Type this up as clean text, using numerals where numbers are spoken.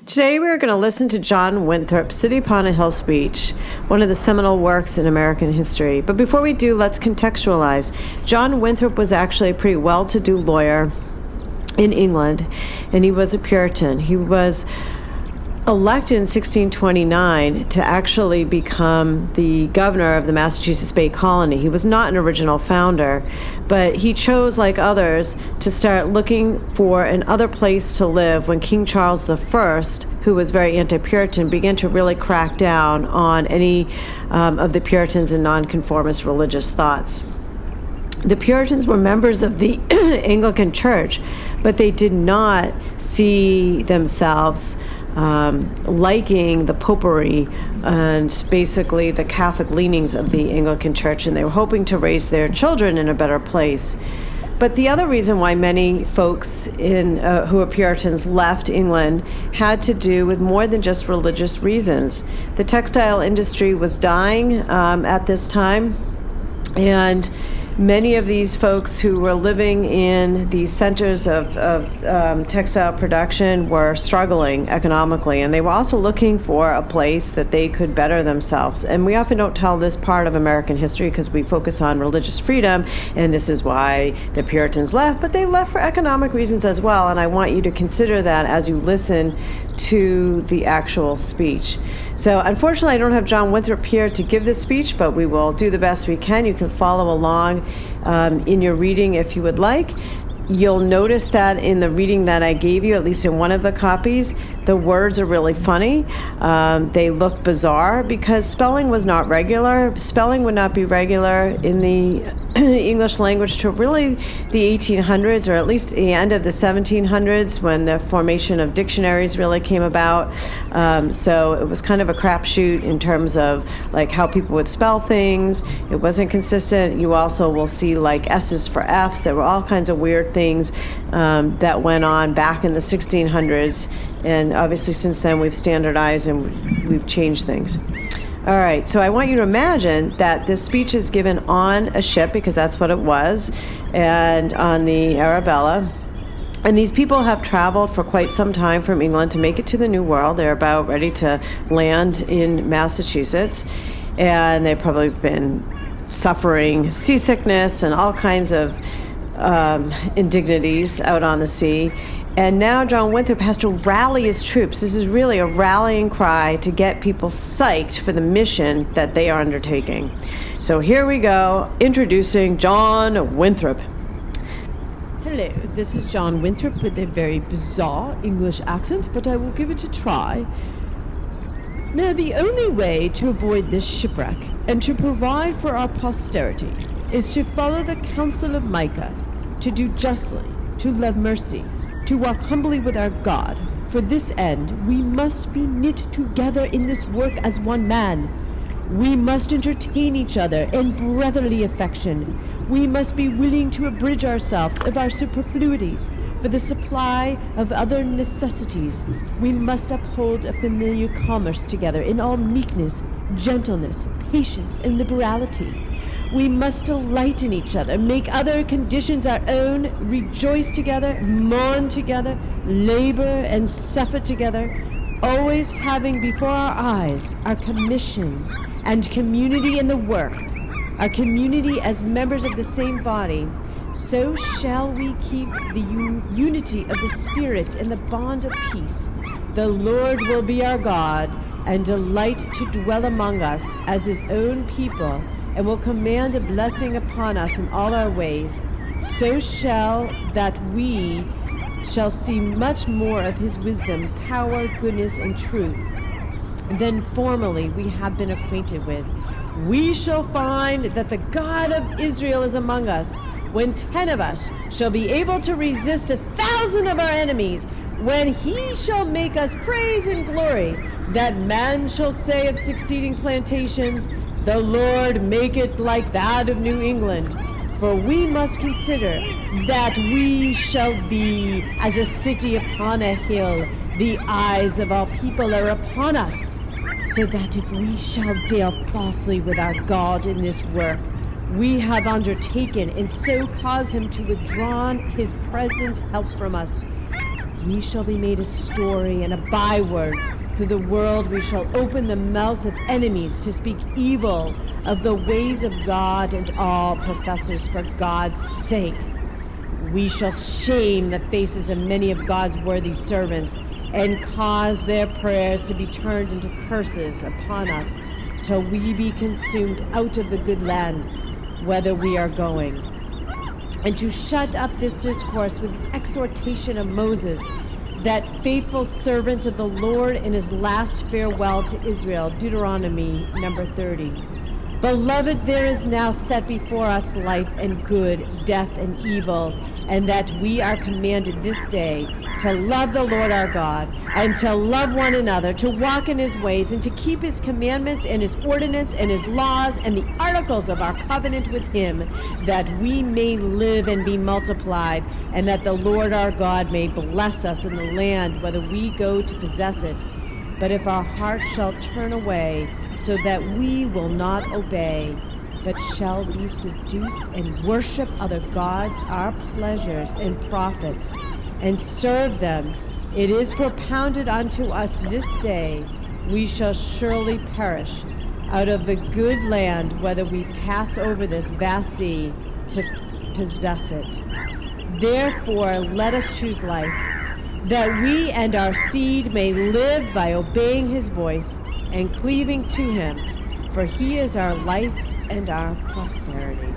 Today we're going to listen to John Winthrop's City Upon a Hill speech, one of the seminal works in American history. But before we do, let's contextualize. John Winthrop was actually a pretty well-to-do lawyer in England, and he was a Puritan. He was elected in 1629 to actually become the governor of the Massachusetts Bay Colony. He was not an original founder, but he chose, like others, to start looking for another place to live when King Charles I, who was very anti-Puritan, began to really crack down on any of the Puritans and nonconformist religious thoughts. The Puritans were members of the Anglican Church, but they did not see themselves liking the popery and basically the Catholic leanings of the Anglican Church, and they were hoping to raise their children in a better place. But the other reason why many folks who are Puritans left England had to do with more than just religious reasons. The textile industry was dying at this time, and many of these folks who were living in the centers of textile production were struggling economically, and they were also looking for a place that they could better themselves. And we often don't tell this part of American history because we focus on religious freedom, and this is why the Puritans left, but they left for economic reasons as well, and I want you to consider that as you listen to the actual speech. So unfortunately, I don't have John Winthrop here to give this speech, but we will do the best we can. You can follow along in your reading if you would like. You'll notice that in the reading that I gave you, at least in one of the copies, the words are really funny. They look bizarre because spelling was not regular. Spelling would not be regular in the English language till really the 1800s, or at least the end of the 1700s, when the formation of dictionaries really came about. So it was kind of a crapshoot in terms of like how people would spell things. It wasn't consistent. You also will see like S's for F's. There were all kinds of weird things that went on back in the 1600s. And obviously since then we've standardized and we've changed things. All right, so I want you to imagine that this speech is given on a ship, because that's what it was, and on the Arabella. And these people have traveled for quite some time from England to make it to the New World. They're about ready to land in Massachusetts, and they've probably been suffering seasickness and all kinds of indignities out on the sea. And now John Winthrop has to rally his troops. This is really a rallying cry to get people psyched for the mission that they are undertaking. So here we go, introducing John Winthrop. Hello, this is John Winthrop with a very bizarre English accent, but I will give it a try. Now, the only way to avoid this shipwreck and to provide for our posterity is to follow the counsel of Micah, to do justly, to love mercy, to walk humbly with our God. For this end, we must be knit together in this work as one man. We must entertain each other in brotherly affection. We must be willing to abridge ourselves of our superfluities for the supply of other necessities. We must uphold a familiar commerce together in all meekness, gentleness, patience, and liberality. We must delight in each other, make other conditions our own, rejoice together, mourn together, labor and suffer together, always having before our eyes our commission and community in the work, our community as members of the same body. So shall we keep the unity of the Spirit in the bond of peace. The Lord will be our God and delight to dwell among us as his own people, and will command a blessing upon us in all our ways. So shall that we shall see much more of his wisdom, power, goodness, and truth than formerly we have been acquainted with. We shall find that the God of Israel is among us, when 10 of us shall be able to resist 1,000 of our enemies, when he shall make us praise and glory, that man shall say of succeeding plantations, the Lord make it like that of New England. For we must consider that we shall be as a city upon a hill. The eyes of all people are upon us, so that if we shall deal falsely with our God in this work we have undertaken, and so cause him to withdraw his present help from us, we shall be made a story and a byword. Through the world we shall open the mouths of enemies to speak evil of the ways of God and all professors for God's sake. We shall shame the faces of many of God's worthy servants and cause their prayers to be turned into curses upon us till we be consumed out of the good land whither we are going. And to shut up this discourse with the exhortation of Moses, that faithful servant of the Lord in his last farewell to Israel, Deuteronomy number 30. Beloved, there is now set before us life and good, death and evil, and that we are commanded this day to love the Lord our God, and to love one another, to walk in his ways, and to keep his commandments and his ordinance and his laws and the articles of our covenant with him, that we may live and be multiplied, and that the Lord our God may bless us in the land whether we go to possess it. But if our heart shall turn away, so that we will not obey, but shall be seduced and worship other gods, our pleasures and profits, and serve them, it is propounded unto us this day, we shall surely perish out of the good land, whether we pass over this vast sea to possess it. Therefore, let us choose life, that we and our seed may live by obeying his voice and cleaving to him, for he is our life and our prosperity.